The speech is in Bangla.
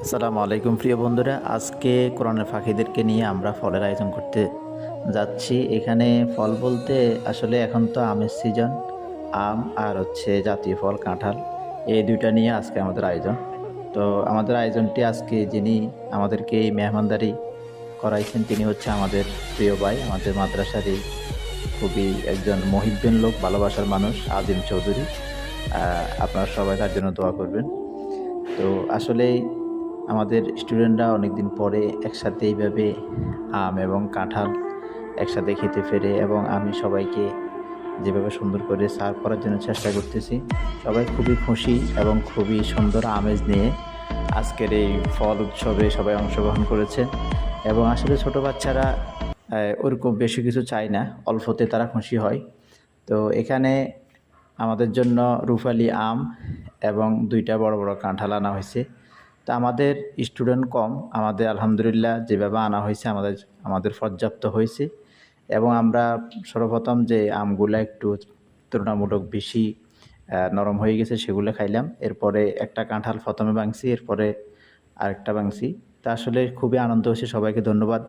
আসসালামু আলাইকুম প্রিয় বন্ধুরা, আজকে কোরআনের ফাঁকিদেরকে নিয়ে আমরা ফলের আয়োজন করতে যাচ্ছি। এখানে ফল বলতে আসলে এখন তো আমের সিজন, আম আর হচ্ছে জাতীয় ফল কাঁঠাল, এই দুইটা নিয়ে আজকে আমাদের আয়োজন। তো আমাদের আয়োজনটি আজকে যিনি আমাদেরকে এই মেহমানদারি করাইছেন তিনি হচ্ছে আমাদের প্রিয় ভাই, আমাদের মাদ্রাসারই খুবই একজন মহিউদ্দিন লোক, ভালোবাসার মানুষ আজিম চৌধুরী। আপনারা সবাই তার জন্য দোয়া করবেন। তো আসলেই আমাদের স্টুডেন্টরা অনেকদিন পরে একসাথে এইভাবে আম এবং কাঁঠাল একসাথে খেতে পেরে, এবং আমি সবাইকে যেভাবে সুন্দর করে সার্ভ করার জন্য চেষ্টা করতেছি, সবাই খুবই খুশি এবং খুবই সুন্দর আমেজ নিয়ে আজকের এই ফল উৎসবে সবাই অংশগ্রহণ করেছে। এবং আসলে ছোটো বাচ্চারা ওরকম বেশি কিছু চায় না, অল্পতে তারা খুশি হয়। তো এখানে আমাদের জন্য রুফালি আম এবং দুইটা বড় বড় কাঁঠাল আনা হয়েছে। তা আমাদের স্টুডেন্ট কম, আমাদের আলহামদুলিল্লাহ যেভাবে আনা হয়েছে আমাদের পর্যাপ্ত হয়েছে। এবং আমরা সর্বপ্রথম যে আমগুলা একটু তুলনামূলক বেশি নরম হয়ে গেছে সেগুলো খাইলাম। এরপরে একটা কাঁঠাল প্রথমে ভাঙছি, এরপরে আরেকটা ভাঙছি। তা আসলে খুবই আনন্দ হয়েছে, সবাইকে ধন্যবাদ।